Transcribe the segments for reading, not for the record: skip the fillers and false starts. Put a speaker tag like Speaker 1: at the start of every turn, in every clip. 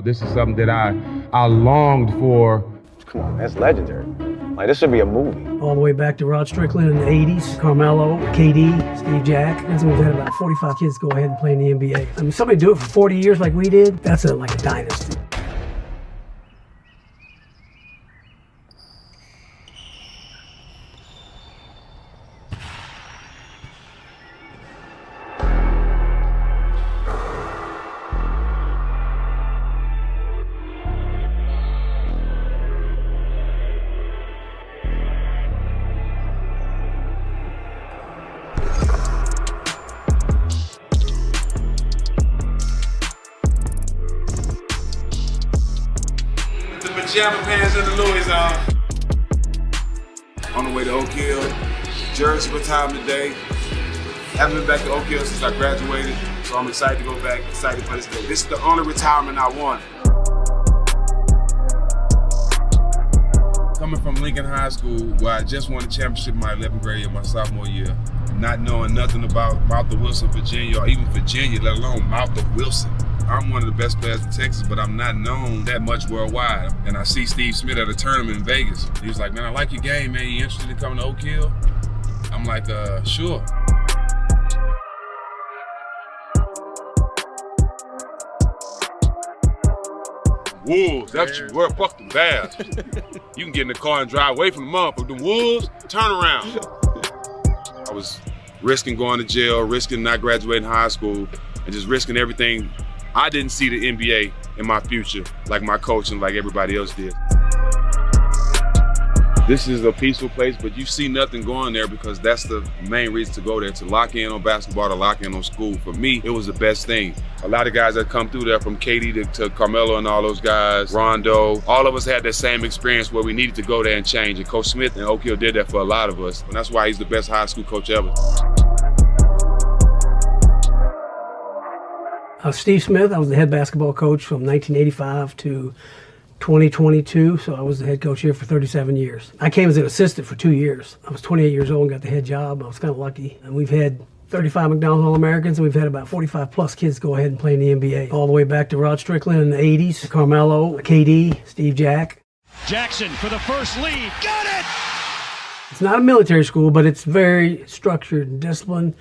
Speaker 1: This is something that I longed for.
Speaker 2: Come on, that's legendary. Like, this should be a movie.
Speaker 3: All the way back to Rod Strickland in the 80s, Carmelo, KD, Steve Jack. And so we've had about 45 kids go ahead and play in the NBA. I mean, somebody do it for 40 years like we did, that's like a dynasty.
Speaker 4: Pajama pants and the Louis on the way to Oak Hill. Jersey retirement today. Haven't been back to Oak Hill since I graduated, so I'm excited to go back, excited for this day. This is the only retirement I want. Coming from Lincoln High School, where I just won the championship in my 11th grade in my sophomore year, not knowing nothing about Martha Wilson, Virginia, or even Virginia, let alone Martha Wilson. I'm one of the best players in Texas, but I'm not known that much worldwide. And I see Steve Smith at a tournament in Vegas. He was like, man, I like your game, man. You interested in coming to Oak Hill? I'm like, sure. Wolves, that's what you were, fuck them Bears. You can get in the car and drive away from the mom, but the Wolves, turn around. I was risking going to jail, risking not graduating high school, and just risking everything. I didn't see the NBA in my future like my coach and like everybody else did. This is a peaceful place, but you see nothing going there because that's the main reason to go there, to lock in on basketball, to lock in on school. For me, it was the best thing. A lot of guys that come through there, from KD to Carmelo and all those guys, Rondo, all of us had that same experience where we needed to go there and change. And Coach Smith and Oak Hill did that for a lot of us. And that's why he's the best high school coach ever.
Speaker 3: Steve Smith, I was the head basketball coach from 1985 to 2022, so I was the head coach here for 37 years. I came as an assistant for 2 years. I was 28 years old and got the head job. I was kind of lucky. And we've had 35 McDonald's All-Americans, and we've had about 45 plus kids go ahead and play in the NBA. All the way back to Rod Strickland in the 80s, Carmelo, KD, Steve Jack.
Speaker 5: Jackson for the first lead, got it!
Speaker 3: It's not a military school, but it's very structured and disciplined.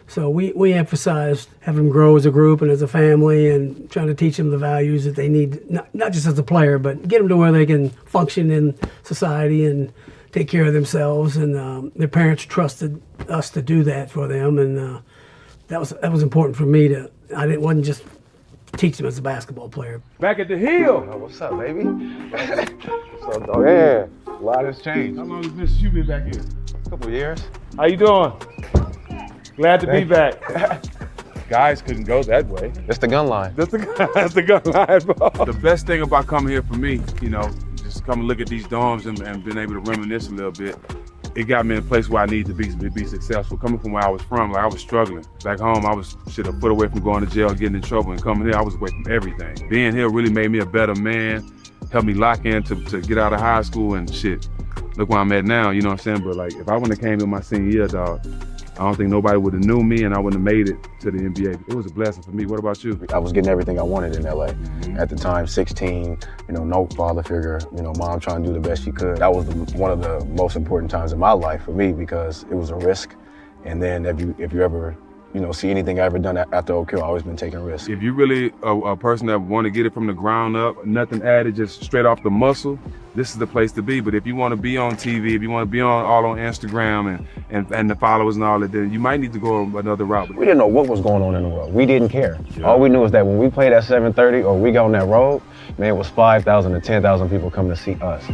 Speaker 3: So we emphasized having them grow as a group and as a family, and trying to teach them the values that they need, not just as a player, but get them to where they can function in society and take care of themselves. And their parents trusted us to do that for them, and that was important for me to. Wasn't just teach them as a basketball player.
Speaker 1: Back at the Hill.
Speaker 2: Oh, what's up, baby? What's up, dog? Yeah, a lot has changed.
Speaker 1: How long has been you been back here?
Speaker 2: A couple years.
Speaker 1: How you doing? Glad to be back. Guys couldn't go that way.
Speaker 2: It's the gun line.
Speaker 1: That's the gun line, bro. The best thing about coming here for me, just come and look at these dorms and being able to reminisce a little bit, it got me in a place where I need to be successful. Coming from where I was from, like I was struggling. Back home, I was a foot away from going to jail, getting in trouble, and coming here, I was away from everything. Being here really made me a better man, helped me lock in to get out of high school and shit. Look where I'm at now, you know what I'm saying? But like, if I wouldn't have came in my senior year, dog, I don't think nobody would have knew me, and I wouldn't have made it to the NBA. It was a blessing for me. What about you?
Speaker 2: I was getting everything I wanted in LA. At the time, 16, no father figure, mom trying to do the best she could. That was one of the most important times in my life for me, because it was a risk. And then if you ever, see anything I ever done after Oak Hill, I've always been taking risks.
Speaker 1: If you really a person that want to get it from the ground up, nothing added, just straight off the muscle, this is the place to be. But if you want to be on TV, if you want to be all on Instagram and the followers and all that, then you might need to go another route.
Speaker 2: We didn't know what was going on in the world. We didn't care.
Speaker 1: Yeah.
Speaker 2: All we knew is that when we played at 7:30 or we got on that road, man, it was 5,000 to 10,000 people coming to see us.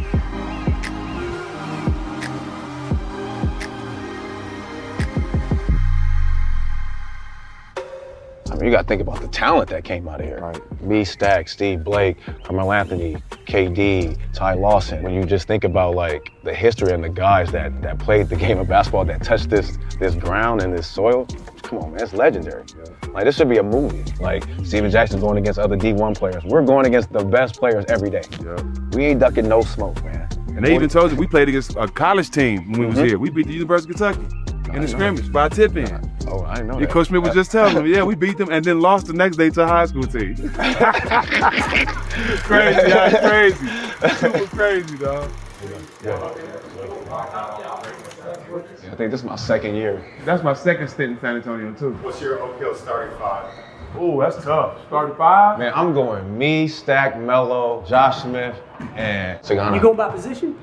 Speaker 2: You got to think about the talent that came out of here.
Speaker 1: Right.
Speaker 2: Me, Stack, Steve Blake, Carmelo Anthony, KD, Ty Lawson. When you just think about like the history and the guys that played the game of basketball, that touched this ground and this soil, come on, man, it's legendary. Yeah. Like, this should be a movie. Like, Steven Jackson going against other D1 players. We're going against the best players every day.
Speaker 1: Yeah.
Speaker 2: We ain't ducking no smoke, man.
Speaker 1: And they even told us we played against a college team when we was here. We beat the University of Kentucky in the scrimmage by a tip-in.
Speaker 2: Oh, I didn't know
Speaker 1: Yeah,
Speaker 2: that.
Speaker 1: Coach Smith was just telling them, yeah, we beat them and then lost the next day to a high school team. Crazy, yeah, crazy. Super crazy, dog.
Speaker 2: I think this is my second year.
Speaker 1: That's my second stint in San Antonio, too.
Speaker 6: What's your Oak Hill starting five?
Speaker 1: Oh, that's tough. Starting five?
Speaker 2: Man, I'm going me, Stack, Mello, Josh Smith, and Sagana.
Speaker 3: You going by position?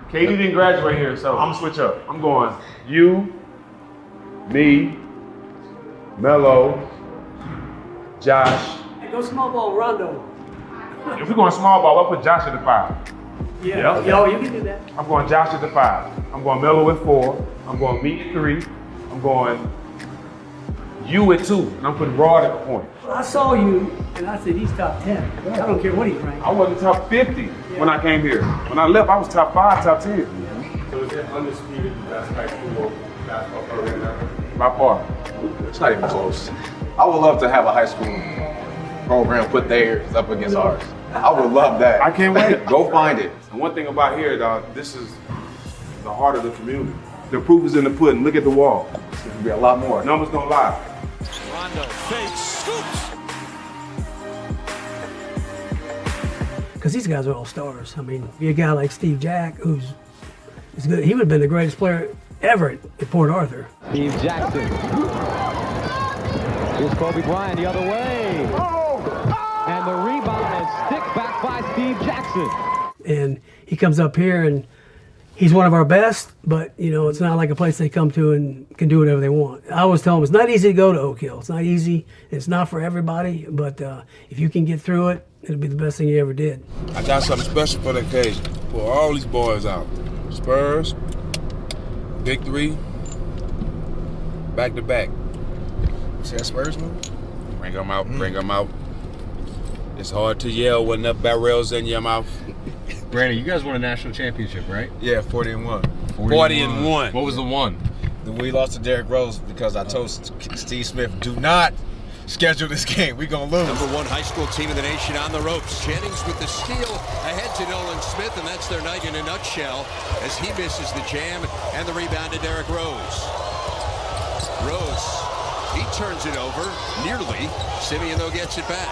Speaker 1: KD didn't graduate here, so I'm gonna switch up. I'm going you, me, Mello, Josh.
Speaker 3: Hey, go small ball, Rondo.
Speaker 1: If we're going small ball, I'll put Josh at the 5.
Speaker 3: Yeah. Yo, you can do that.
Speaker 1: I'm going Josh at the 5. I'm going Mello at 4. I'm going me at 3. I'm going you at 2. And I'm putting Rod at the point.
Speaker 3: I saw you, and I said he's top 10. I don't care what he's ranked.
Speaker 1: I wasn't top 50 when I came here. When I left, I was top 5, top 10.
Speaker 6: So is it undisputed the best high school basketball program ever?
Speaker 1: By far.
Speaker 2: It's not even close. I would love to have a high school program put theirs up against ours. I would love that.
Speaker 1: I can't wait.
Speaker 2: Go find it.
Speaker 1: And one thing about here, dog, this is the heart of the community. The proof is in the pudding. Look at the wall.
Speaker 2: There'll be a lot more.
Speaker 1: Numbers don't lie.
Speaker 5: Rondo fakes, scoops.
Speaker 3: Because these guys are all stars. I mean, be a guy like Steve Jack, who's good. He would have been the greatest player ever at Port Arthur.
Speaker 7: Steve Jackson. Here's Kobe Bryant the other way. And the rebound and stick back by Steve Jackson.
Speaker 3: And he comes up here and he's one of our best, but you know, it's not like a place they come to and can do whatever they want. I always tell them it's not easy to go to Oak Hill. It's not easy. It's not for everybody, but if you can get through it, it'll be the best thing you ever did.
Speaker 4: I got something special for the occasion. Pull all these boys out. Spurs, Big 3, back to back. See that Spurs move? Bring them out, bring them out. It's hard to yell when the barrel's in your mouth.
Speaker 8: Brandon, you guys won a national championship, right?
Speaker 4: Yeah, 40-1.
Speaker 8: 40-1. What was the one?
Speaker 9: We lost to Derrick Rose because I told Steve Smith, do not schedule this game. We're going to lose.
Speaker 5: Number 1 high school team in the nation on the ropes. Jennings with the steal ahead to Nolan Smith, and that's their night in a nutshell as he misses the jam and the rebound to Derrick Rose. Rose, he turns it over, nearly. Simeon, though, gets it back.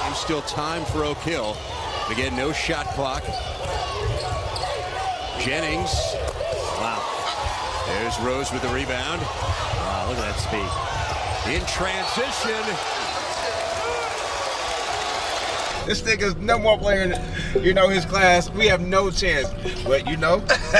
Speaker 5: And still time for Oak Hill. Again, no shot clock. Jennings. Wow. There's Rose with the rebound. Wow, look at that speed. In transition.
Speaker 9: This nigga's no more player in, his class. We have no chance. But,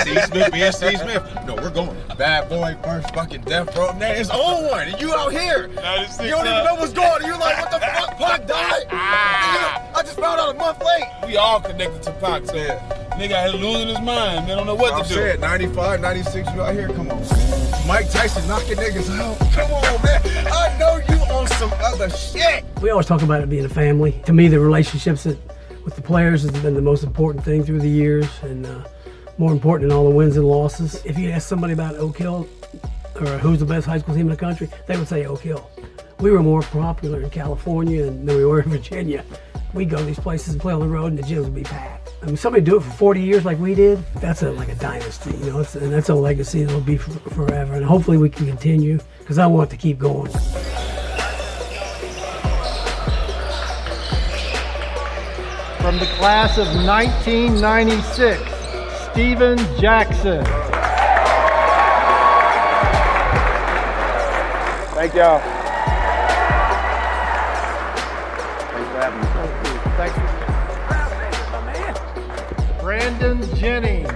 Speaker 9: Steve Smith being Steve Smith. No, we're going. Bad boy, first fucking death row. Man, it's on one. And you out here. You don't even know what's going on. You're like, what the fuck? Pac died? I just found out a month late.
Speaker 4: We all connected to Pac, so nigga had losing his mind. They don't know what to do.
Speaker 9: Said 95, 96, you out here. Come on, man. Mike Tyson knocking niggas out. Come on, man. I know you on some other shit.
Speaker 3: We always talk about it being a family. To me, the relationships with the players has been the most important thing through the years, and more important than all the wins and losses. If you ask somebody about Oak Hill or who's the best high school team in the country, they would say Oak Hill. We were more popular in California than we were in Virginia. We'd go to these places and play on the road, and the gyms would be packed. I mean, somebody do it for 40 years like we did, that's like a dynasty, and that's a legacy that'll be forever. And hopefully we can continue, because I want it to keep going.
Speaker 10: From the class of 1996, Steven Jackson.
Speaker 1: Thank y'all.
Speaker 10: Thanks for having me. Thank you. Brandon Jennings.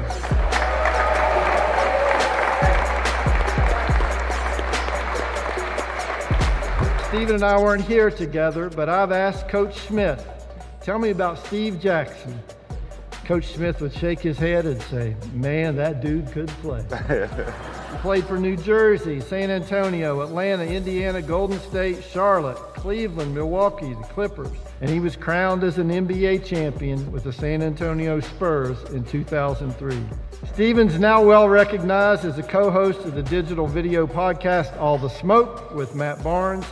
Speaker 10: Steven and I weren't here together, but I've asked Coach Smith, tell me about Steve Jackson. Coach Smith would shake his head and say, man, that dude could play. He played for New Jersey, San Antonio, Atlanta, Indiana, Golden State, Charlotte, Cleveland, Milwaukee, the Clippers. And he was crowned as an NBA champion with the San Antonio Spurs in 2003. Steven's now well recognized as a co-host of the digital video podcast All the Smoke with Matt Barnes.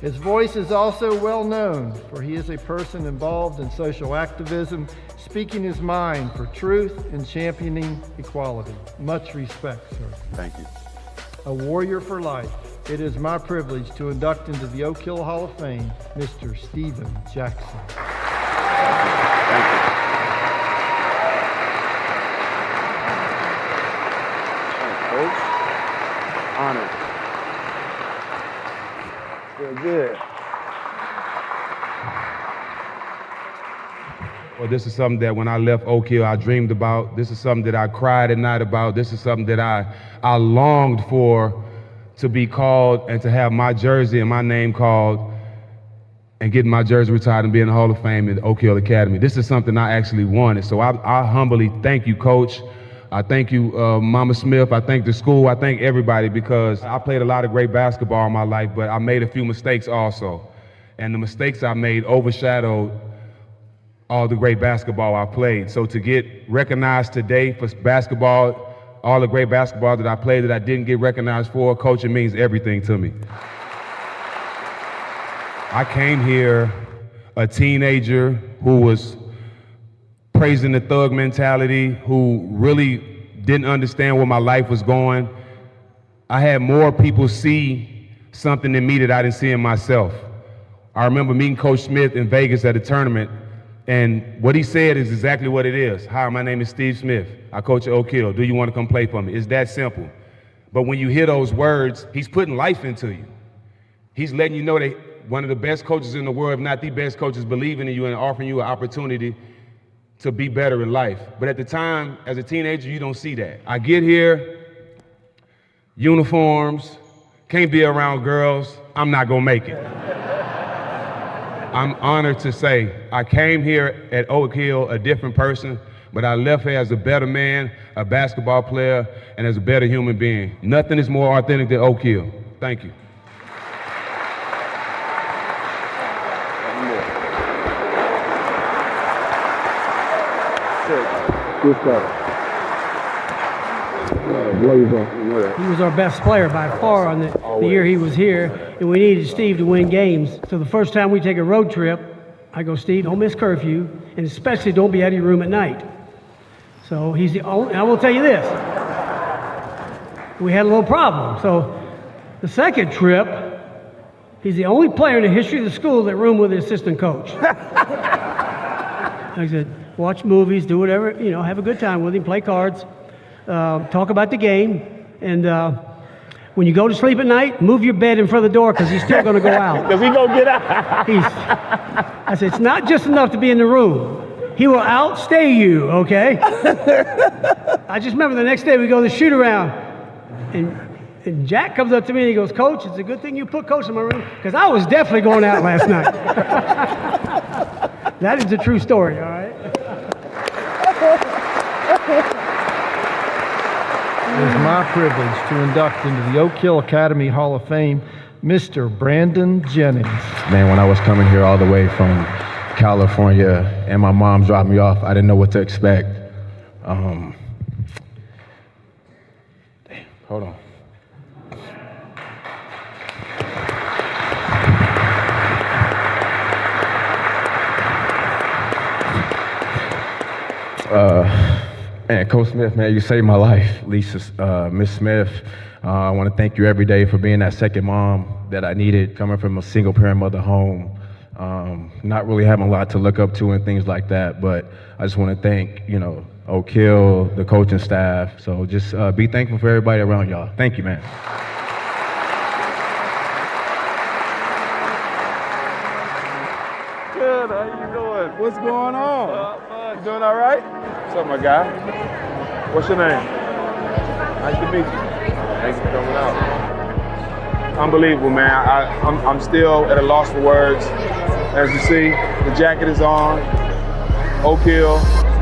Speaker 10: His voice is also well known, for he is a person involved in social activism, speaking his mind for truth and championing equality. Much respect, sir.
Speaker 1: Thank you.
Speaker 10: a warrior for life. It is my privilege to induct into the Oak Hill Hall of Fame, Mr. Steven Jackson.
Speaker 1: Thank you. Coach. Honored. Feel good. Well, this is something that when I left Oak Hill, I dreamed about. This is something that I cried at night about. This is something that I longed for, to be called and to have my jersey and my name called and getting my jersey retired and being in the Hall of Fame at Oak Hill Academy. This is something I actually wanted. So I humbly thank you, Coach. I thank you, Mama Smith. I thank the school. I thank everybody, because I played a lot of great basketball in my life, but I made a few mistakes also. And the mistakes I made overshadowed all the great basketball I played. So to get recognized today for basketball, all the great basketball that I played that I didn't get recognized for, coaching means everything to me. I came here a teenager who was praising the thug mentality, who really didn't understand where my life was going. I had more people see something in me that I didn't see in myself. I remember meeting Coach Smith in Vegas at a tournament, and what he said is exactly what it is. Hi, my name is Steve Smith. I coach at Oak Hill. Do you want to come play for me? It's that simple. But when you hear those words, he's putting life into you. He's letting you know that one of the best coaches in the world, if not the best coaches, believing in you and offering you an opportunity to be better in life. But at the time, as a teenager, you don't see that. I get here, uniforms, can't be around girls, I'm not gonna make it. I'm honored to say I came here at Oak Hill a different person, but I left here as a better man, a basketball player, and as a better human being. Nothing is more authentic than Oak Hill. Thank you.
Speaker 3: He was our best player by far on the year he was here, and we needed Steve to win games. So the first time we take a road trip, I go, Steve, don't miss curfew, and especially don't be out of your room at night. So he's the only, and I will tell you this, we had a little problem. So the second trip, he's the only player in the history of the school that roomed with the assistant coach. I said, watch movies, do whatever, have a good time with him, play cards, talk about the game, and when you go to sleep at night, move your bed in front of the door, because he's still going to go out.
Speaker 2: Because he going to get out.
Speaker 3: I said, it's not just enough to be in the room. He will outstay you, okay? I just remember the next day we go to the shoot around, and Jack comes up to me and he goes, Coach, it's a good thing you put Coach in my room, because I was definitely going out last night. That is a true story, all right?
Speaker 10: It is my privilege to induct into the Oak Hill Academy Hall of Fame, Mr. Brandon Jennings.
Speaker 2: Man, when I was coming here all the way from California and my mom dropped me off, I didn't know what to expect. Damn, hold on. Man, Coach Smith, man, you saved my life. Lisa, Miss Smith, I want to thank you every day for being that second mom that I needed, coming from a single parent mother home, not really having a lot to look up to and things like that. But I just want to thank, Oak Hill, the coaching staff. So just be thankful for everybody around y'all. Thank you, man.
Speaker 1: Good, how you doing? What's going on? You doing all right? What's up, my guy? What's your name? Nice to meet you. Thanks for coming out. Unbelievable, man. I'm still at a loss for words. As you see, the jacket is on. Oak Hill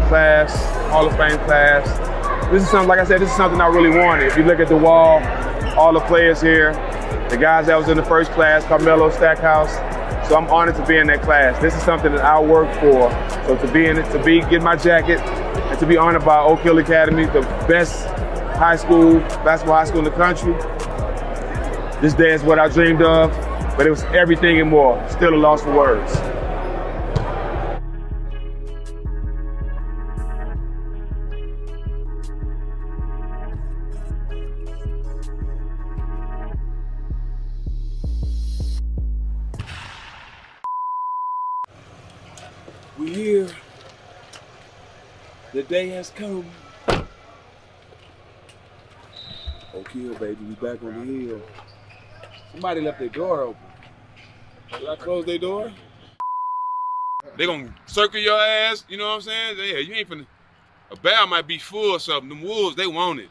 Speaker 1: class, Hall of Fame class. This is something, like I said, this is something I really wanted. If you look at the wall, all the players here, the guys that was in the first class, Carmelo, Stackhouse. So I'm honored to be in that class. This is something that I work for. So to be in it, get my jacket, and to be honored by Oak Hill Academy, the best basketball high school in the country. This day is what I dreamed of, but it was everything and more. Still a loss for words.
Speaker 4: here. The day has come. Oak Hill, baby, we back on the hill. Somebody left their door open. Did I close their door? They gonna circle your ass, you know what I'm saying? Yeah, you ain't finna. A bear might be full or something. Them wolves, they want it.